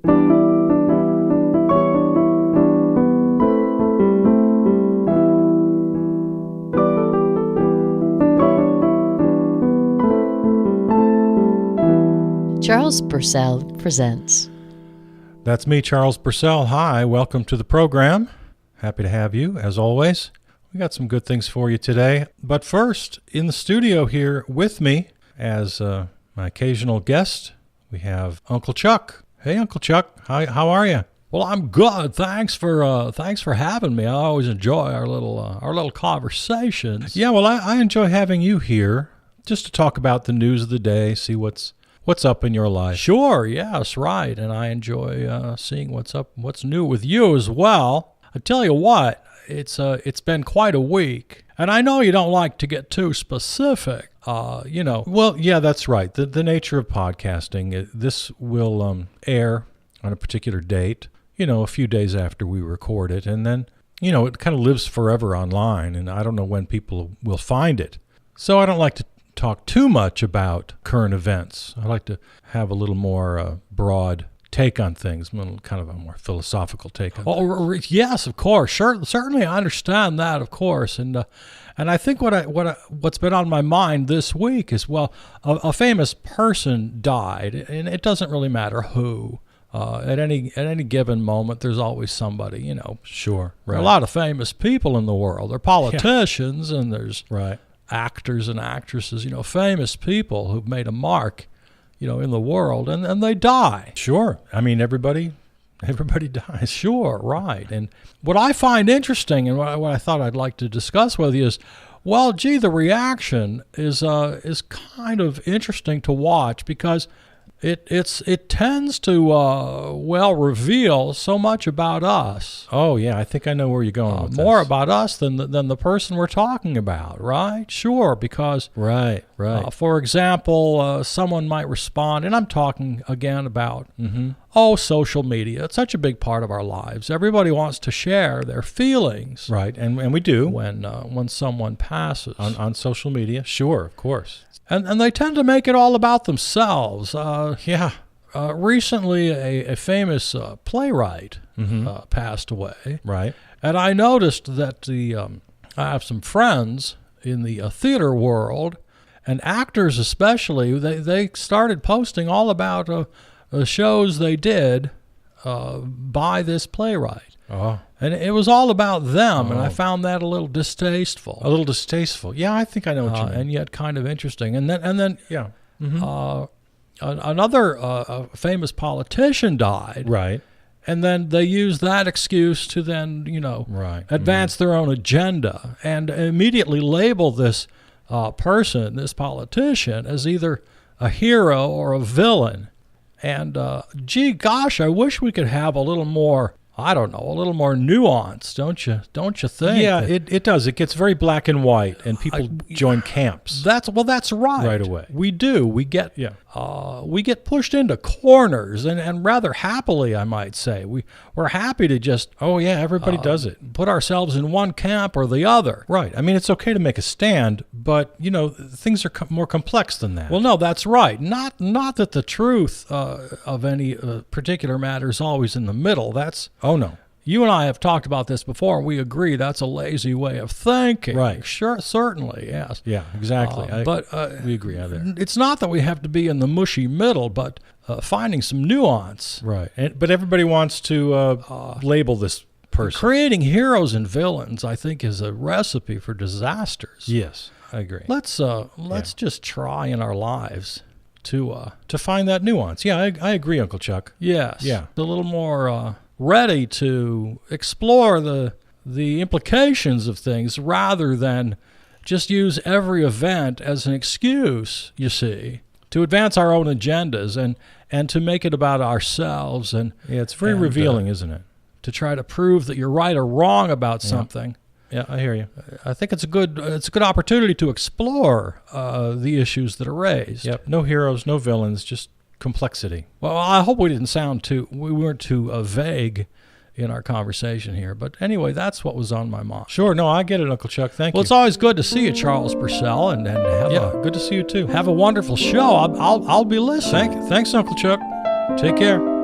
Charles Purcell presents. That's me, Charles Purcell. Hi, welcome to the program. Happy to have you, as always. We got some good things for you today. But first, in the studio here with me, as my occasional guest, we have Uncle Chuck. Hey, Uncle Chuck, how are you? Well, I'm good. Thanks for having me. I always enjoy our little conversations. Yeah, well, I enjoy having you here just to talk about the news of the day, see what's up in your life. Sure, yes, right. And I enjoy seeing what's new with you as well. I tell you what, it's been quite a week. And I know you don't like to get too specific, Well, yeah, that's right. The nature of podcasting, this will air on a particular date, a few days after we record it. And then, it kind of lives forever online. And I don't know when people will find it. So I don't like to talk too much about current events. I like to have a little more broad take on things, kind of a more philosophical take on things. Oh, yes, of course. Sure, certainly I understand that, of course. And I think what's been on my mind this week is, a famous person died, and it doesn't really matter who. At any given moment, there's always somebody, Sure, right. There are a lot of famous people in the world. There are politicians, and there's actors and actresses, famous people who've made a mark, in the world, and they die. Sure. I mean, everybody dies. Sure, right. And what I find interesting, and what I thought I'd like to discuss with you is, the reaction is kind of interesting to watch, because it tends to reveal so much about us. Oh yeah, I think I know where you're going with more this. About us than the person we're talking about, right? Sure, because right. For example, someone might respond, and I'm talking again about social media. It's such a big part of our lives. Everybody wants to share their feelings, right? And we do when someone passes on social media. Sure, of course. And they tend to make it all about themselves. Recently, a famous playwright passed away. Right. And I noticed that I have some friends in the theater world, and actors especially, they started posting all about the shows they did by this playwright. Oh. And it was all about them, and I found that a little distasteful. A little distasteful. Yeah, I think I know what you mean. And yet kind of interesting. And then yeah. Another famous politician died. Right. And then they used that excuse to then, advance their own agenda, and immediately label this person, this politician, as either a hero or a villain. And gosh, I wish we could have a little more, a little more nuance, don't you think? Yeah, it does. It gets very black and white, and people join camps. That's right. Right away. We do. We get pushed into corners, and rather happily, I might say. We're happy to just everybody does it. Put ourselves in one camp or the other. Right. I mean, it's okay to make a stand, but things are more complex than that. Well, no, that's right. Not that the truth of any particular matter is always in the middle. Oh, no. You and I have talked about this before, and we agree that's a lazy way of thinking. Right. Sure, certainly, yes. Yeah, exactly. We agree there. It's not that we have to be in the mushy middle, but finding some nuance. Right. But everybody wants to label this person. Creating heroes and villains, I think, is a recipe for disasters. Yes, I agree. Let's just try in our lives to find that nuance. Yeah, I agree, Uncle Chuck. Yes. Yeah. A little more ready to explore the implications of things rather than just use every event as an excuse, you see, to advance our own agendas and to make it about ourselves. And it's very revealing, isn't it? To try to prove that you're right or wrong about something. Yeah, I hear you. I think it's a good opportunity to explore the issues that are raised. Yep. No heroes, no villains, just complexity. Well, I hope we weren't too vague in our conversation here. But anyway, that's what was on my mind. Sure. No, I get it, Uncle Chuck. Thank you. Well, it's always good to see you, Charles Purcell, and good to see you too. Have a wonderful show. I'll be listening. Thanks, Uncle Chuck. Take care.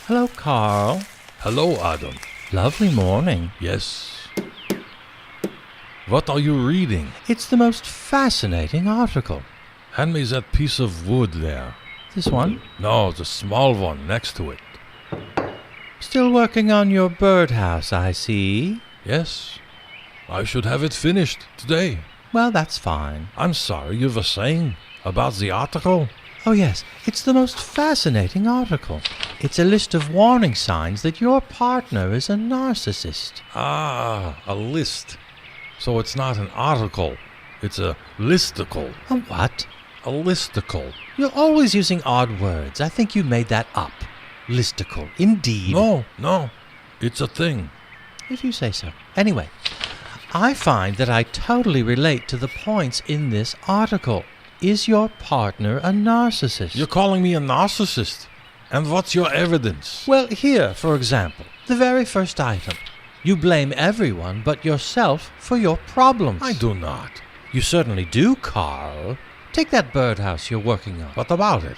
Hello, Carl. Hello, Adam. Lovely morning. Yes. What are you reading? It's the most fascinating article. Hand me that piece of wood there. This one? No, the small one next to it. Still working on your birdhouse, I see. Yes. I should have it finished today. Well, that's fine. I'm sorry, you were saying about the article? Oh, yes. It's the most fascinating article. It's a list of warning signs that your partner is a narcissist. Ah, a list. So it's not an article. It's a listicle. A what? A listicle. You're always using odd words. I think you made that up. Listicle. Indeed. No. It's a thing. If you say so. Anyway, I find that I totally relate to the points in this article. Is your partner a narcissist? You're calling me a narcissist? And what's your evidence? Well, here, for example, the very first item. You blame everyone but yourself for your problems. I do not. You certainly do, Carl. Take that birdhouse you're working on. What about it?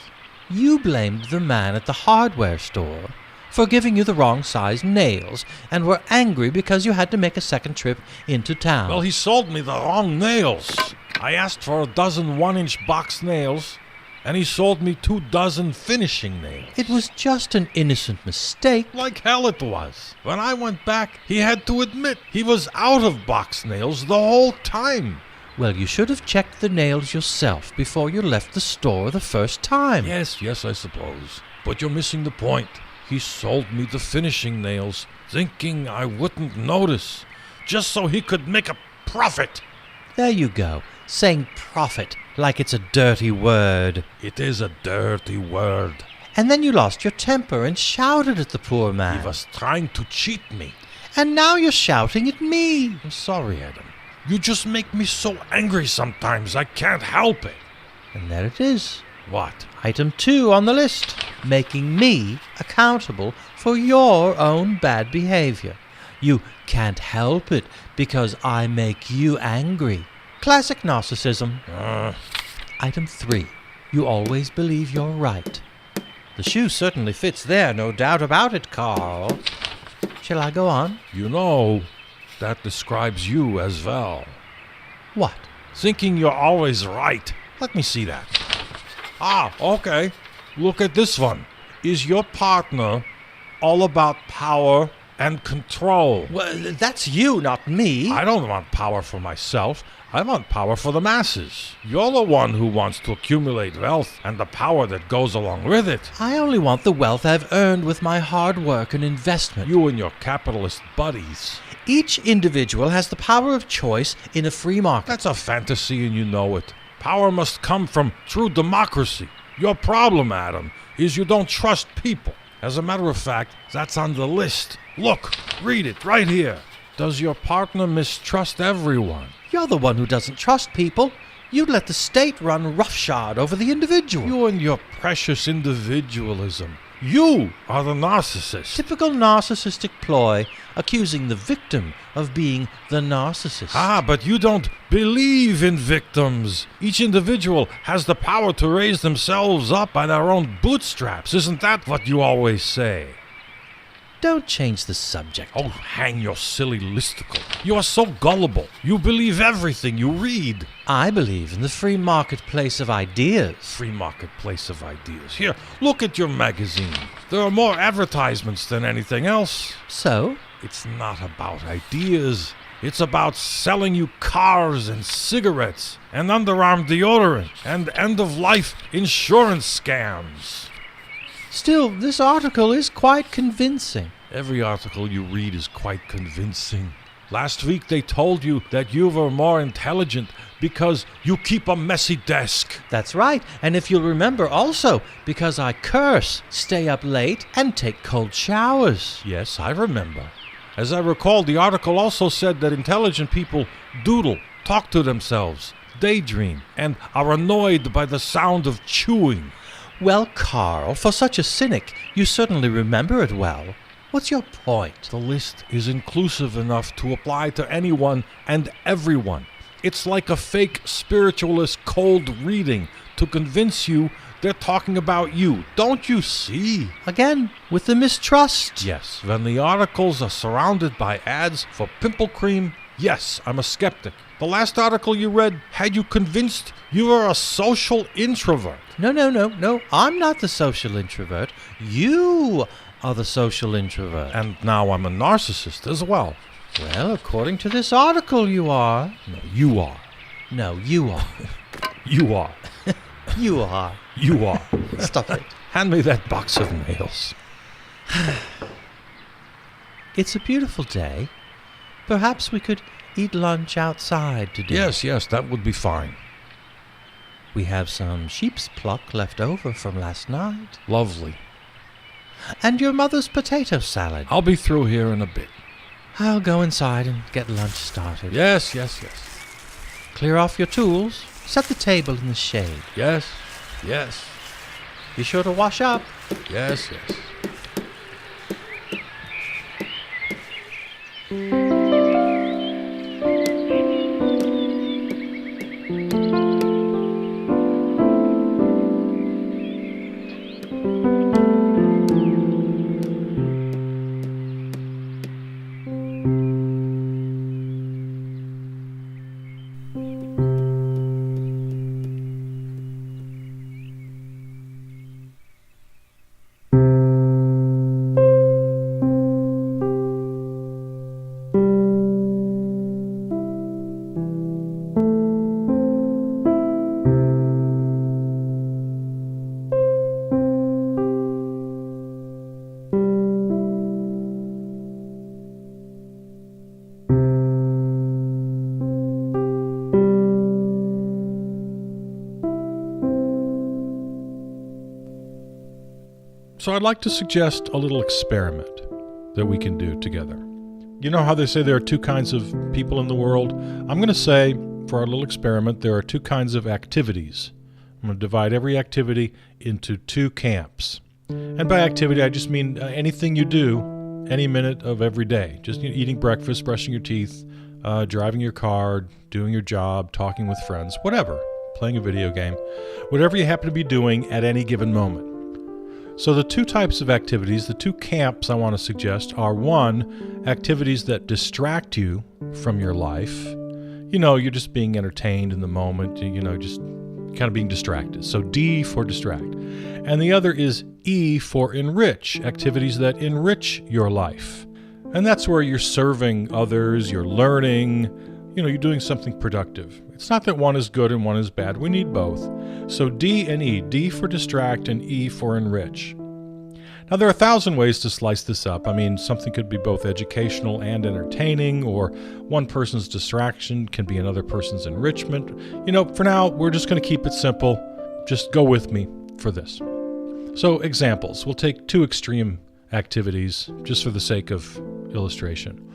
You blamed the man at the hardware store for giving you the wrong size nails and were angry because you had to make a second trip into town. Well, he sold me the wrong nails. I asked for a dozen 1-inch box nails, and he sold me 24 finishing nails. It was just an innocent mistake. Like hell it was. When I went back, he had to admit he was out of box nails the whole time. Well, you should have checked the nails yourself before you left the store the first time. Yes, I suppose. But you're missing the point. He sold me the finishing nails, thinking I wouldn't notice, just so he could make a profit. There you go, saying profit like it's a dirty word. It is a dirty word. And then you lost your temper and shouted at the poor man. He was trying to cheat me. And now you're shouting at me. I'm sorry, Adam. You just make me so angry sometimes, I can't help it. And there it is. What? Item 2 on the list. Making me accountable for your own bad behavior. You can't help it because I make you angry. Classic narcissism. Item 3. You always believe you're right. The shoe certainly fits there, no doubt about it, Carl. Shall I go on? You know, that describes you as well. What? Thinking you're always right. Let me see that. Ah, okay. Look at this one. Is your partner all about power and control? Well, that's you, not me. I don't want power for myself. I want power for the masses. You're the one who wants to accumulate wealth and the power that goes along with it. I only want the wealth I've earned with my hard work and investment. You and your capitalist buddies. Each individual has the power of choice in a free market. That's a fantasy and you know it. Power must come from true democracy. Your problem, Adam, is you don't trust people. As a matter of fact, that's on the list. Look, read it right here. Does your partner mistrust everyone? You're the one who doesn't trust people. You let the state run roughshod over the individual. You and your precious individualism. You are the narcissist. Typical narcissistic ploy, accusing the victim of being the narcissist. Ah, but you don't believe in victims. Each individual has the power to raise themselves up by their own bootstraps. Isn't that what you always say? Don't change the subject. Oh, hang your silly listicle. You are so gullible. You believe everything you read. I believe in the free marketplace of ideas. Free marketplace of ideas. Here, look at your magazine. There are more advertisements than anything else. So? It's not about ideas. It's about selling you cars and cigarettes and underarm deodorant and end-of-life insurance scams. Still, this article is quite convincing. Every article you read is quite convincing. Last week they told you that you were more intelligent because you keep a messy desk. That's right, and if you'll remember also, because I curse, stay up late, and take cold showers. Yes, I remember. As I recall, the article also said that intelligent people doodle, talk to themselves, daydream, and are annoyed by the sound of chewing. Well, Carl, for such a cynic, you certainly remember it well. What's your point? The list is inclusive enough to apply to anyone and everyone. It's like a fake spiritualist cold reading to convince you they're talking about you. Don't you see? Again, with the mistrust. Yes, when the articles are surrounded by ads for pimple cream, yes, I'm a skeptic. The last article you read had you convinced you were a social introvert. No. I'm not the social introvert. You are the social introvert. And now I'm a narcissist as well. Well, according to this article, you are. No, you are. No, you are. You are. You are. You are. Stop it. Hand me that box of nails. It's a beautiful day. Perhaps we could eat lunch outside today. Yes, that would be fine. We have some sheep's pluck left over from last night. Lovely. And your mother's potato salad. I'll be through here in a bit. I'll go inside and get lunch started. Yes. Clear off your tools. Set the table in the shade. Yes. Be sure to wash up. Yes. So I'd like to suggest a little experiment that we can do together. You know how they say there are two kinds of people in the world? I'm going to say, for our little experiment, there are two kinds of activities. I'm going to divide every activity into two camps. And by activity, I just mean anything you do any minute of every day. Just eating breakfast, brushing your teeth, driving your car, doing your job, talking with friends, whatever, playing a video game, whatever you happen to be doing at any given moment. So the two types of activities, the two camps I want to suggest are, one, activities that distract you from your life. You know, you're just being entertained in the moment, just kind of being distracted. So D for distract. And the other is E for enrich, activities that enrich your life. And that's where you're serving others, you're learning, you're doing something productive. It's not that one is good and one is bad. We need both. So D and E, D for distract and E for enrich. Now, there are 1,000 ways to slice this up. I mean, something could be both educational and entertaining, or one person's distraction can be another person's enrichment. For now, we're just going to keep it simple. Just go with me for this. So, examples. We'll take two extreme activities just for the sake of illustration.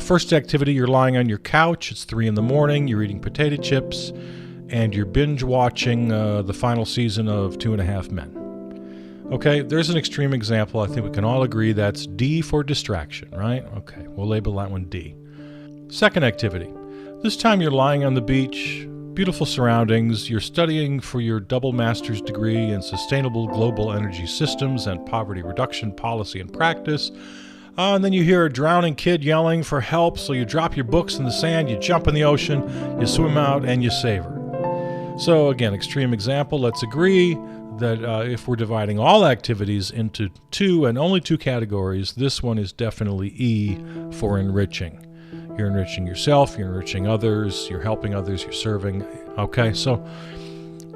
First activity, you're lying on your couch. It's 3 a.m. You're eating potato chips, and you're binge watching the final season of 2.5 Men. Okay, there's an extreme example. I think we can all agree that's D for distraction, right? Okay, we'll label that one D. Second activity. This time you're lying on the beach, beautiful surroundings. You're studying for your double master's degree in sustainable global energy systems and poverty reduction policy and practice. And then you hear a drowning kid yelling for help, so you drop your books in the sand, you jump in the ocean, you swim out, and you save her. So again, extreme example. Let's agree that if we're dividing all activities into two and only two categories, this one is definitely E for enriching. You're enriching yourself, you're enriching others, you're helping others, you're serving. Okay, so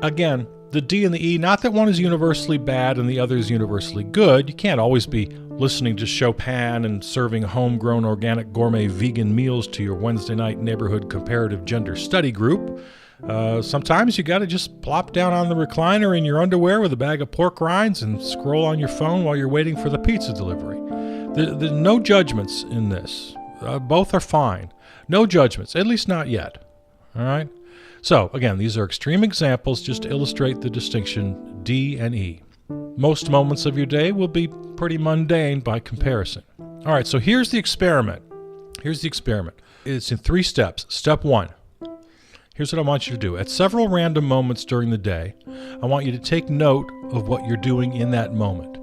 again, the D and the E, not that one is universally bad and the other is universally good. You can't always be listening to Chopin and serving homegrown organic gourmet vegan meals to your Wednesday night neighborhood comparative gender study group. Sometimes you got to just plop down on the recliner in your underwear with a bag of pork rinds and scroll on your phone while you're waiting for the pizza delivery. There's no judgments in this. Both are fine. No judgments, at least not yet. All right? So, again, these are extreme examples just to illustrate the distinction D and E. Most moments of your day will be pretty mundane by comparison. All right, so here's the experiment. It's in 3 steps. Step 1. Here's what I want you to do. At several random moments during the day, I want you to take note of what you're doing in that moment.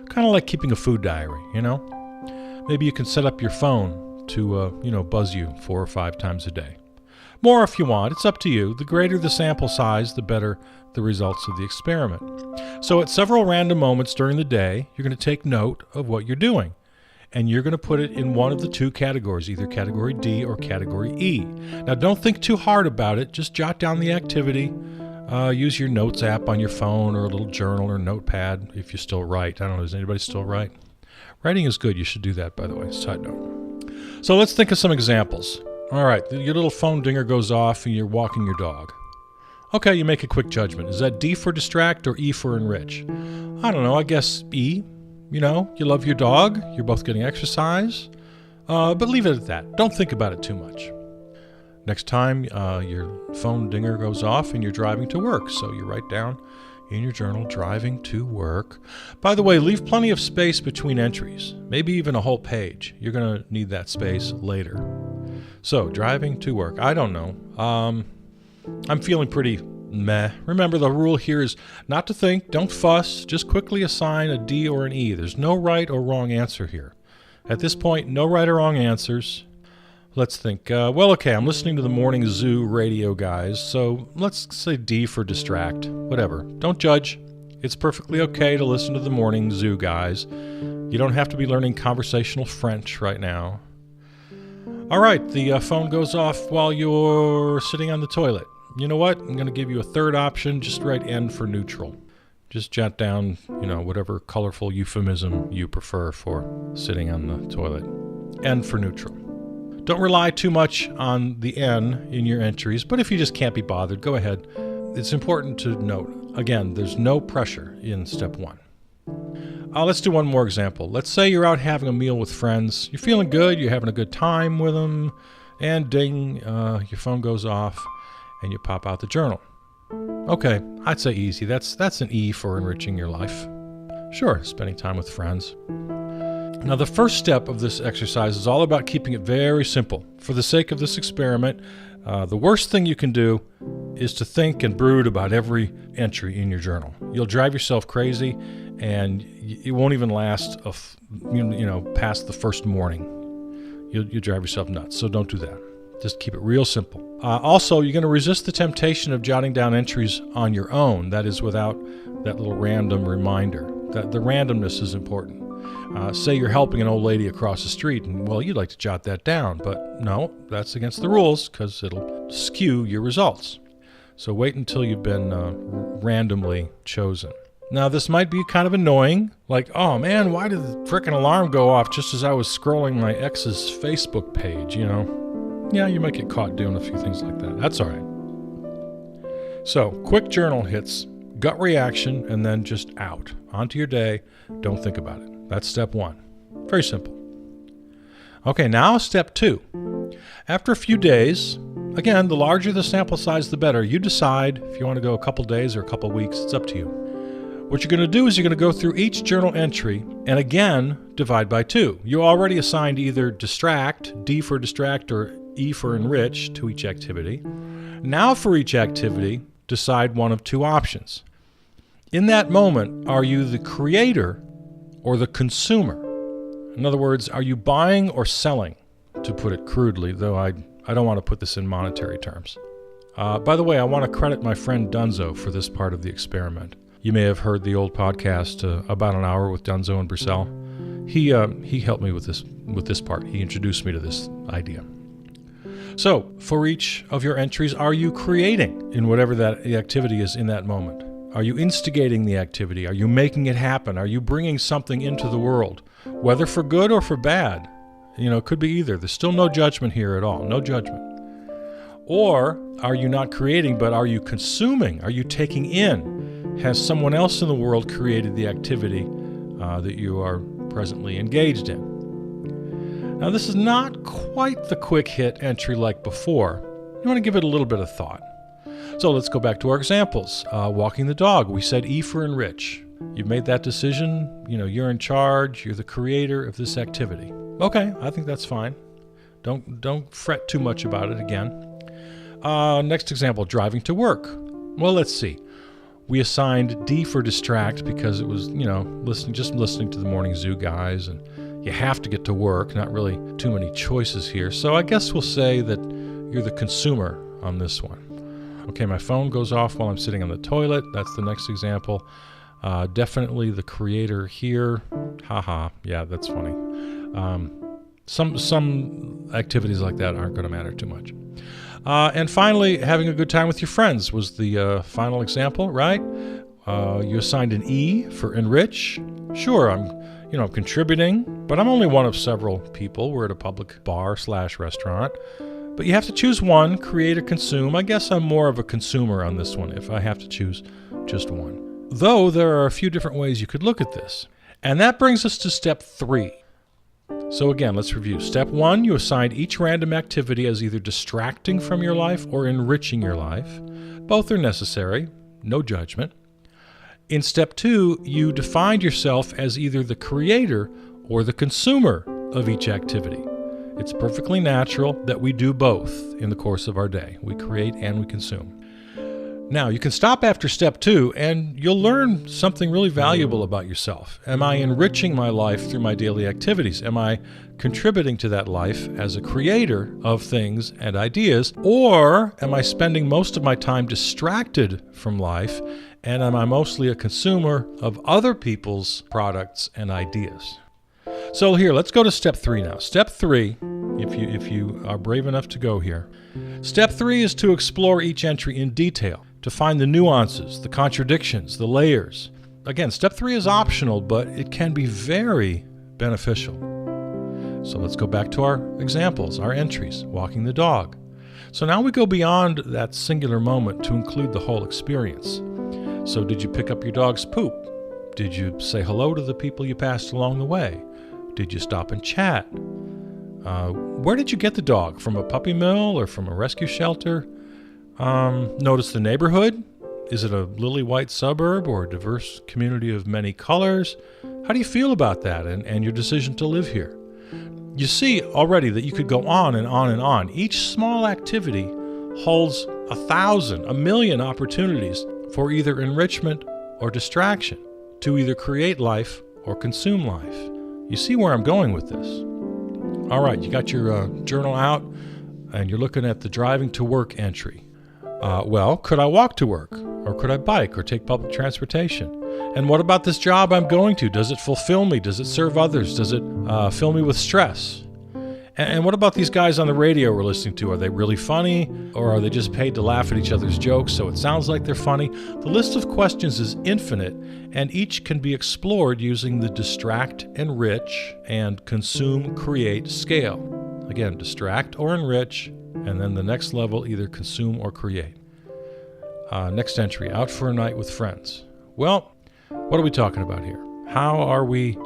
Kind of like keeping a food diary, you know? Maybe you can set up your phone to, buzz you 4 or 5 times a day. More if you want. It's up to you. The greater the sample size, the better the results of the experiment. So at several random moments during the day, you're going to take note of what you're doing. And you're going to put it in one of the 2 categories, either category D or category E. Now, don't think too hard about it. Just jot down the activity. Use your notes app on your phone or a little journal or notepad if you still write. I don't know, does anybody still write? Writing is good. You should do that, by the way. Side note. So let's think of some examples. All right, your little phone dinger goes off and you're walking your dog. Okay, you make a quick judgment. Is that D for distract or E for enrich? I don't know, I guess E. You know, you love your dog, you're both getting exercise, but leave it at that. Don't think about it too much. Next time, your phone dinger goes off and you're driving to work, so you write down in your journal, driving to work. By the way, leave plenty of space between entries, maybe even a whole page. You're going to need that space later. So, driving to work. I don't know. I'm feeling pretty meh. Remember, the rule here is not to think, don't fuss, just quickly assign a D or an E. There's no right or wrong answer here. At this point, no right or wrong answers. Let's think. I'm listening to the Morning Zoo radio guys, so let's say D for distract. Whatever. Don't judge. It's perfectly okay to listen to the Morning Zoo guys. You don't have to be learning conversational French right now. All right, the phone goes off while you're sitting on the toilet. You know what? I'm going to give you a third option. Just write N for neutral. Just jot down, whatever colorful euphemism you prefer for sitting on the toilet. N for neutral. Don't rely too much on the N in your entries, but if you just can't be bothered, go ahead. It's important to note, again, there's no pressure in step 1. Let's do one more example. Let's say you're out having a meal with friends. You're feeling good, you're having a good time with them, and ding, your phone goes off, and you pop out the journal. Okay, I'd say easy. That's an E for enriching your life. Sure, spending time with friends. Now, the first step of this exercise is all about keeping it very simple. For the sake of this experiment, the worst thing you can do is to think and brood about every entry in your journal. You'll drive yourself crazy, and it won't even last past the first morning. You'll drive yourself nuts, so don't do that. Just keep it real simple. Also, you're going to resist the temptation of jotting down entries on your own, that is without that little random reminder. The randomness is important. Say you're helping an old lady across the street, and, you'd like to jot that down, but no, that's against the rules because it'll skew your results. So wait until you've been randomly chosen. Now, this might be kind of annoying, like, oh man, why did the frickin' alarm go off just as I was scrolling my ex's Facebook page, Yeah, you might get caught doing a few things like that. That's all right. So, quick journal hits, gut reaction, and then just out. Onto your day. Don't think about it. That's step 1. Very simple. Okay, now step 2. After a few days, again, the larger the sample size, the better. You decide if you want to go a couple days or a couple weeks. It's up to you. What you're going to do is you're going to go through each journal entry and again divide by 2. You already assigned either distract, D for distract, or E for enrich to each activity. Now for each activity, decide one of 2 options. In that moment, are you the creator or the consumer? In other words, are you buying or selling, to put it crudely, though I don't want to put this in monetary terms. By the way, I want to credit my friend Dunzo for this part of the experiment. You may have heard the old podcast, About an Hour with Dunzo and Brissell. He helped me with this part. He introduced me to this idea. So, for each of your entries, are you creating in whatever the activity is in that moment? Are you instigating the activity? Are you making it happen? Are you bringing something into the world, whether for good or for bad? It could be either. There's still no judgment here at all. No judgment. Or are you not creating, but are you consuming? Are you taking in? Has someone else in the world created the activity that you are presently engaged in? Now, this is not quite the quick hit entry like before. You want to give it a little bit of thought. So let's go back to our examples. Walking the dog, we said E for enrich. You've made that decision. You're in charge. You're the creator of this activity. Okay, I think that's fine. Don't fret too much about it again. Next example, driving to work. Well, let's see. We assigned D for distract because it was, listening to the Morning Zoo guys, and you have to get to work, not really too many choices here. So I guess we'll say that you're the consumer on this one. Okay, my phone goes off while I'm sitting on the toilet. That's the next example. Definitely the creator here. Haha, yeah, that's funny. Some activities like that aren't going to matter too much. And finally, having a good time with your friends was the final example, right? You assigned an E for enrich. Sure, I'm contributing, but I'm only one of several people. We're at a public bar/restaurant. But you have to choose one, create or consume. I guess I'm more of a consumer on this one if I have to choose just one. Though there are a few different ways you could look at this. And that brings us to step 3. So again, let's review. Step 1, you assigned each random activity as either distracting from your life or enriching your life. Both are necessary, no judgment. In step 2, you defined yourself as either the creator or the consumer of each activity. It's perfectly natural that we do both in the course of our day. We create and we consume. Now, you can stop after step 2 and you'll learn something really valuable about yourself. Am I enriching my life through my daily activities? Am I contributing to that life as a creator of things and ideas? Or am I spending most of my time distracted from life, and am I mostly a consumer of other people's products and ideas? So here, let's go to step 3 now. Step 3, if you are brave enough to go here. Step 3 is to explore each entry in detail, to find the nuances, the contradictions, the layers. Again, step 3 is optional, but it can be very beneficial. So let's go back to our examples, our entries, walking the dog. So now we go beyond that singular moment to include the whole experience. So did you pick up your dog's poop? Did you say hello to the people you passed along the way? Did you stop and chat? Where did you get the dog? From a puppy mill or from a rescue shelter? Notice the neighborhood. Is it a lily white suburb or a diverse community of many colors? How do you feel about that and your decision to live here? You see already that you could go on and on and on. Each small activity holds 1,000, 1,000,000 opportunities for either enrichment or distraction, to either create life or consume life. You see where I'm going with this? All right, you got your journal out and you're looking at the driving to work entry. Well, could I walk to work? Or could I bike or take public transportation? And what about this job I'm going to? Does it fulfill me? Does it serve others? Does it fill me with stress? And what about these guys on the radio we're listening to? Are they really funny? Or are they just paid to laugh at each other's jokes so it sounds like they're funny? The list of questions is infinite, and each can be explored using the distract, enrich, and consume, create scale. Again, distract or enrich, and then the next level, either consume or create. Next entry, out for a night with friends. Well, what are we talking about here? How are we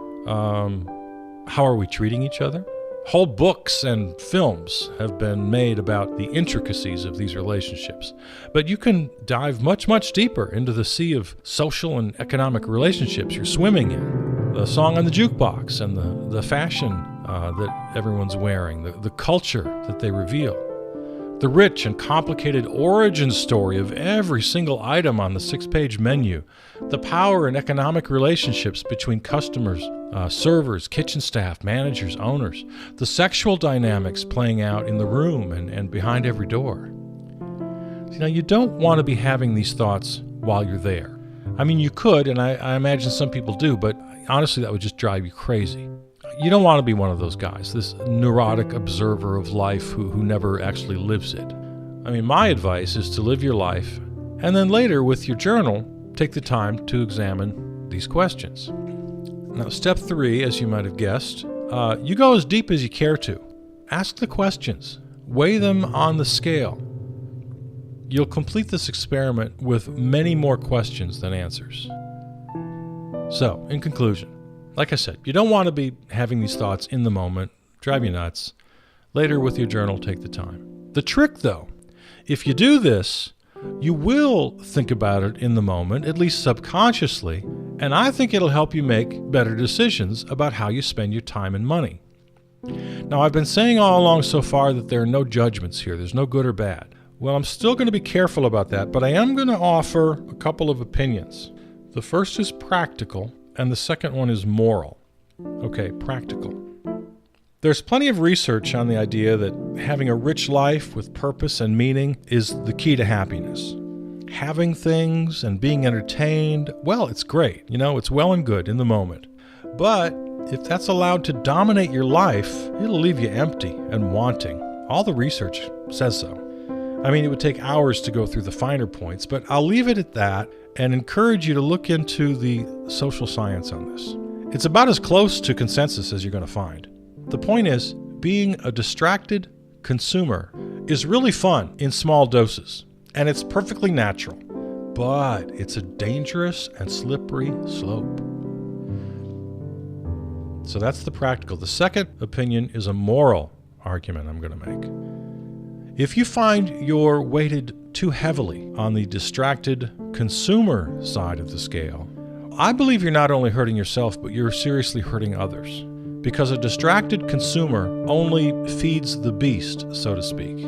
treating each other? Whole books and films have been made about the intricacies of these relationships. But you can dive much, much deeper into the sea of social and economic relationships you're swimming in. The song on the jukebox and the fashion that everyone's wearing, the culture that they reveal. The rich and complicated origin story of every single item on the 6-page menu. The power and economic relationships between customers, servers, kitchen staff, managers, owners. The sexual dynamics playing out in the room and behind every door. Now, you don't want to be having these thoughts while you're there. I mean, you could, and I imagine some people do, but honestly, that would just drive you crazy. You don't want to be one of those guys, this neurotic observer of life who never actually lives it. I mean, my advice is to live your life, and then later with your journal, take the time to examine these questions. Now, step 3, as you might have guessed, you go as deep as you care to. Ask the questions. Weigh them on the scale. You'll complete this experiment with many more questions than answers. So, in conclusion, like I said, you don't want to be having these thoughts in the moment, drive you nuts. Later with your journal, take the time. The trick, though, if you do this, you will think about it in the moment, at least subconsciously, and I think it'll help you make better decisions about how you spend your time and money. Now, I've been saying all along so far that there are no judgments here. There's no good or bad. Well, I'm still going to be careful about that, but I am going to offer a couple of opinions. The first is practical, and the second one is moral. Okay, practical. There's plenty of research on the idea that having a rich life with purpose and meaning is the key to happiness. Having things and being entertained, well, it's great. It's well and good in the moment. But if that's allowed to dominate your life, it'll leave you empty and wanting. All the research says so. I mean, it would take hours to go through the finer points, but I'll leave it at that and encourage you to look into the social science on this. It's about as close to consensus as you're going to find. The point is, being a distracted consumer is really fun in small doses, and it's perfectly natural, but it's a dangerous and slippery slope. So that's the practical. The second opinion is a moral argument I'm going to make. If you find you're weighted too heavily on the distracted consumer side of the scale, I believe you're not only hurting yourself, but you're seriously hurting others. Because a distracted consumer only feeds the beast, so to speak.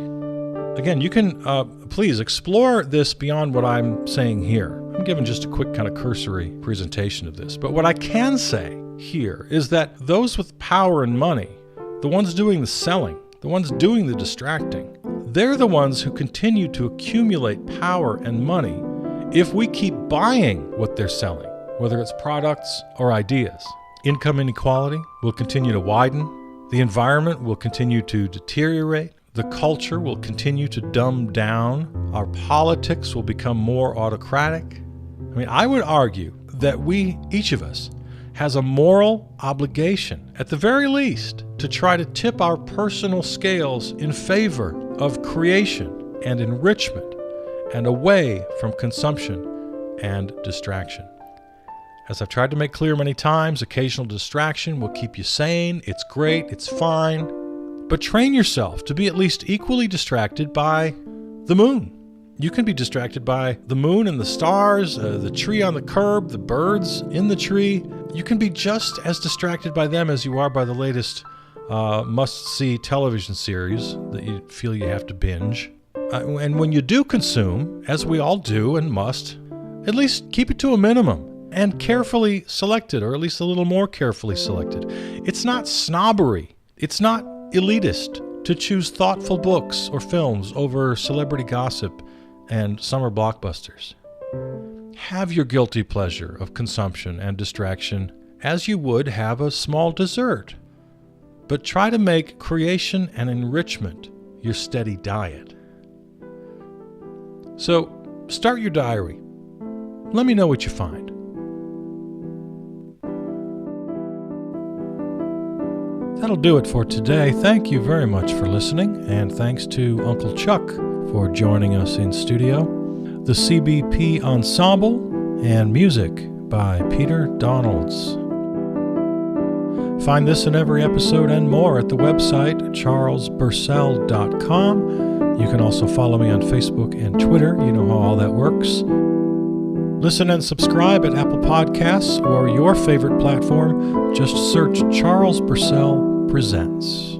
Again, you can please explore this beyond what I'm saying here. I'm giving just a quick kind of cursory presentation of this. But what I can say here is that those with power and money, the ones doing the selling, the ones doing the distracting, they're the ones who continue to accumulate power and money if we keep buying what they're selling, whether it's products or ideas. Income inequality will continue to widen. The environment will continue to deteriorate. The culture will continue to dumb down. Our politics will become more autocratic. I would argue that each of us, has a moral obligation, at the very least, to try to tip our personal scales in favor of creation and enrichment and away from consumption and distraction. As I've tried to make clear many times, occasional distraction will keep you sane. It's great. It's fine. But train yourself to be at least equally distracted by the moon. You can be distracted by the moon and the stars, the tree on the curb, the birds in the tree. You can be just as distracted by them as you are by the latest must-see television series that you feel you have to binge. And when you do consume, as we all do and must, at least keep it to a minimum and carefully selected, or at least a little more carefully selected. It's not snobbery. It's not elitist to choose thoughtful books or films over celebrity gossip and summer blockbusters. Have your guilty pleasure of consumption and distraction as you would have a small dessert, but try to make creation and enrichment your steady diet. So, start your diary. Let me know what you find. That'll do it for today. Thank you very much for listening, and thanks to Uncle Chuck for joining us in studio. The CBP Ensemble and music by Peter Donalds. Find this and every episode and more at the website charlesburcell.com. You can also follow me on Facebook and Twitter. You know how all that works. Listen and subscribe at Apple Podcasts or your favorite platform. Just search Charles Burcell Presents.